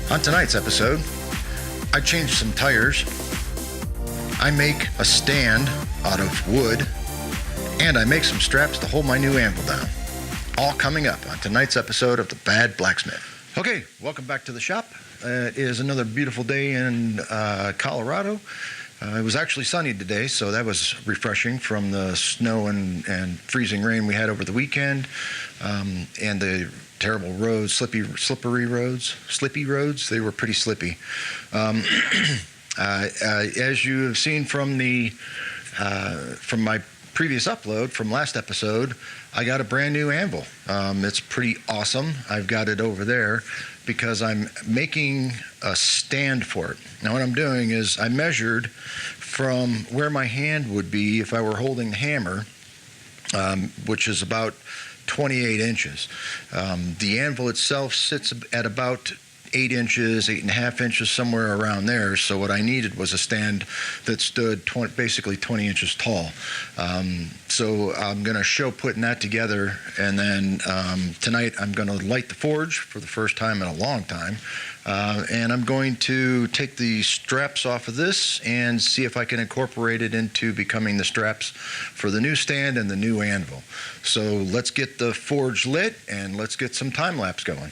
On tonight's episode, I changed some tires, I make a stand out of wood, and I make some straps to hold my new anvil down. All coming up on tonight's episode of The Bad Blacksmith. Okay, welcome back to the shop. It is another beautiful day in Colorado. It was actually sunny today, so that was refreshing from the snow and freezing rain we had over the weekend, and the terrible roads, slippy roads. They were pretty slippy. As you have seen from my previous upload from last episode, I got a brand new anvil. It's pretty awesome. I've got it over there because I'm making a stand for it. Now what I'm doing is I measured from where my hand would be if I were holding the hammer, which is about 28 inches. The anvil itself sits at about 8 inches, 8.5 inches, somewhere around there. So what I needed was a stand that stood basically 20 inches tall. So I'm going to show putting that together, and then tonight I'm going to light the forge for the first time in a long time. And I'm going to take the straps off of this and see if I can incorporate it into becoming the straps for the new stand and the new anvil. So let's get the forge lit and let's get some time lapse going.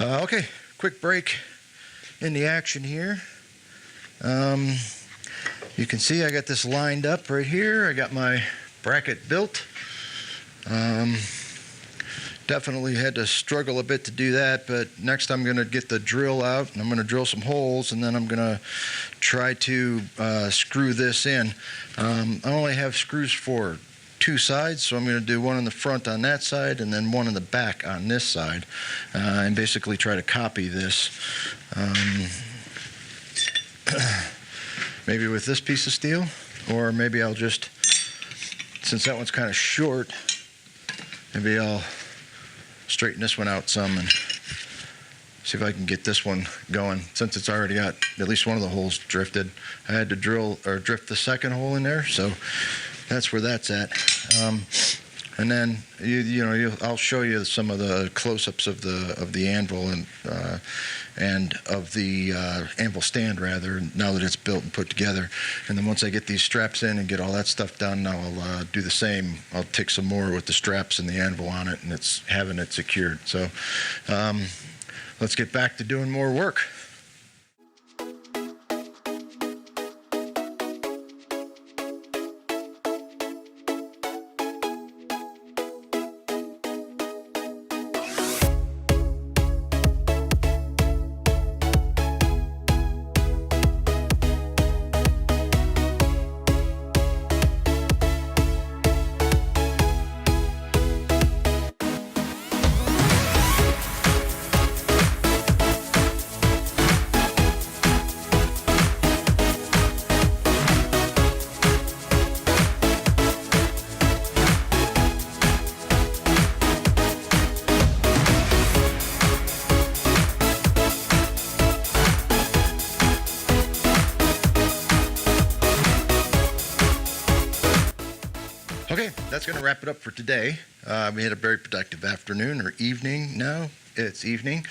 Okay, quick break in the action here. You can see I got this lined up right here. I got my bracket built. Definitely had to struggle a bit to do that, but next I'm going to get the drill out and I'm going to drill some holes, and then I'm going to try to screw this in. I only have screws for two sides, so I'm going to do one in the front on that side and then one in the back on this side, and basically try to copy this. Maybe with this piece of steel, or maybe I'll just, since that one's kind of short, maybe I'll straighten this one out some and see if I can get this one going, since it's already got at least one of the holes drifted. I had to drift the second hole in there, so that's where that's at. And then I'll show you some of the close-ups of the anvil and of the anvil stand, rather, now that it's built and put together. And then once I get these straps in and get all that stuff done, I'll do the same. I'll take some more with the straps and the anvil on it, and it's having it secured. So let's get back to doing more work. Okay, that's going to wrap it up for today. We had a very productive afternoon, or evening now. It's evening.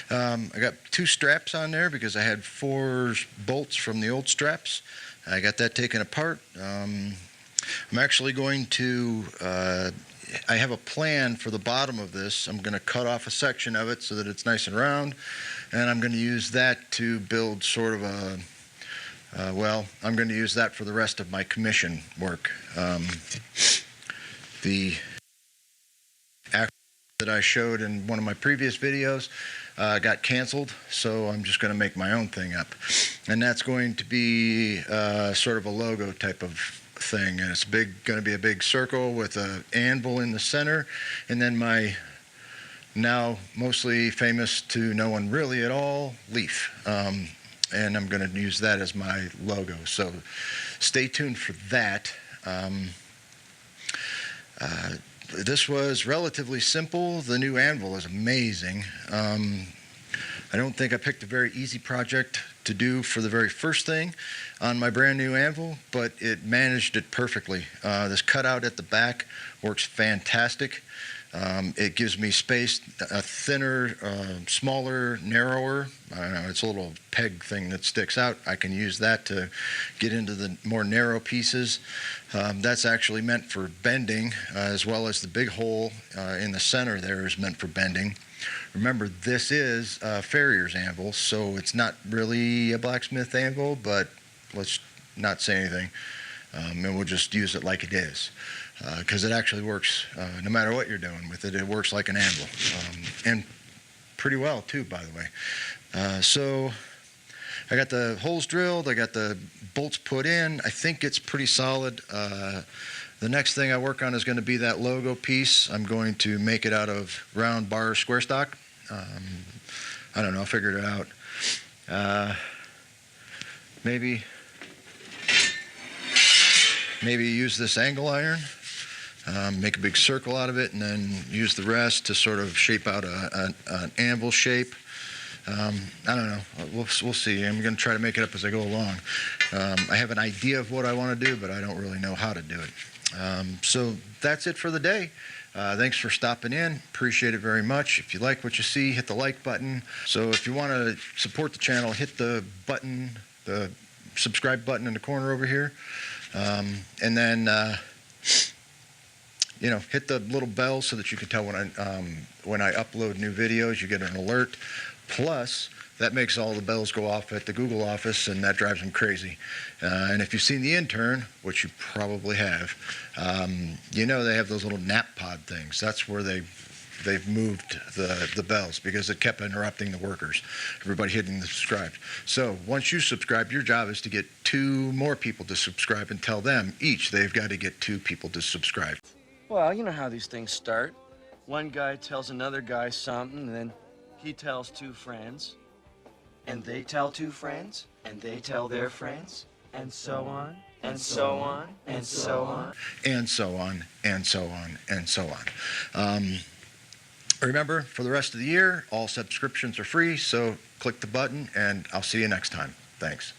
I got 2 straps on there because I had 4 bolts from the old straps. I got that taken apart. I'm actually going to, I have a plan for the bottom of this. I'm going to cut off a section of it so that it's nice and round, and I'm going to use that to build sort of a, I'm going to use that for the rest of my commission work. The action that I showed in one of my previous videos got canceled, so I'm just going to make my own thing up. And that's going to be sort of a logo type of thing. And it's going to be a big circle with an anvil in the center, and then my now mostly famous to no one really at all leaf. And I'm going to use that as my logo. So stay tuned for that. This was relatively simple. The new anvil is amazing. I don't think I picked a very easy project to do for the very first thing on my brand new anvil, but it managed it perfectly. This cutout at the back works fantastic. It gives me space, a thinner, smaller, narrower. I don't know, it's a little peg thing that sticks out. I can use that to get into the more narrow pieces. That's actually meant for bending, as well as the big hole in the center there is meant for bending. Remember, this is a farrier's anvil, so it's not really a blacksmith anvil, but let's not say anything, and we'll just use it like it is. Because it actually works, no matter what you're doing with it, it works like an anvil, and pretty well too, by the way. So I got the holes drilled, I got the bolts put in. I think it's pretty solid. The next thing I work on is going to be that logo piece. I'm going to make it out of round bar square stock. I don't know, I figured it out. Maybe use this angle iron. Make a big circle out of it, and then use the rest to sort of shape out an anvil shape. I don't know. We'll see. I'm going to try to make it up as I go along. I have an idea of what I want to do, but I don't really know how to do it. So that's it for the day. Thanks for stopping in. Appreciate it very much. If you like what you see, hit the like button. So if you want to support the channel, hit the button, the subscribe button in the corner over here. And then hit the little bell so that you can tell when I upload new videos. You get an alert. Plus, that makes all the bells go off at the Google office, and that drives them crazy. And if you've seen The Intern, which you probably have, they have those little nap pod things. That's where they've moved the bells because it kept interrupting the workers. Everybody hitting the subscribe. So once you subscribe, your job is to get 2 more people to subscribe and tell them each they've got to get 2 people to subscribe. Well, you know how these things start. One guy tells another guy something, and then he tells 2 friends, and they tell 2 friends, and they tell their friends, and so on, and so on, and so on. And so on, and so on, and so on. Remember, for the rest of the year, all subscriptions are free, so click the button, and I'll see you next time. Thanks.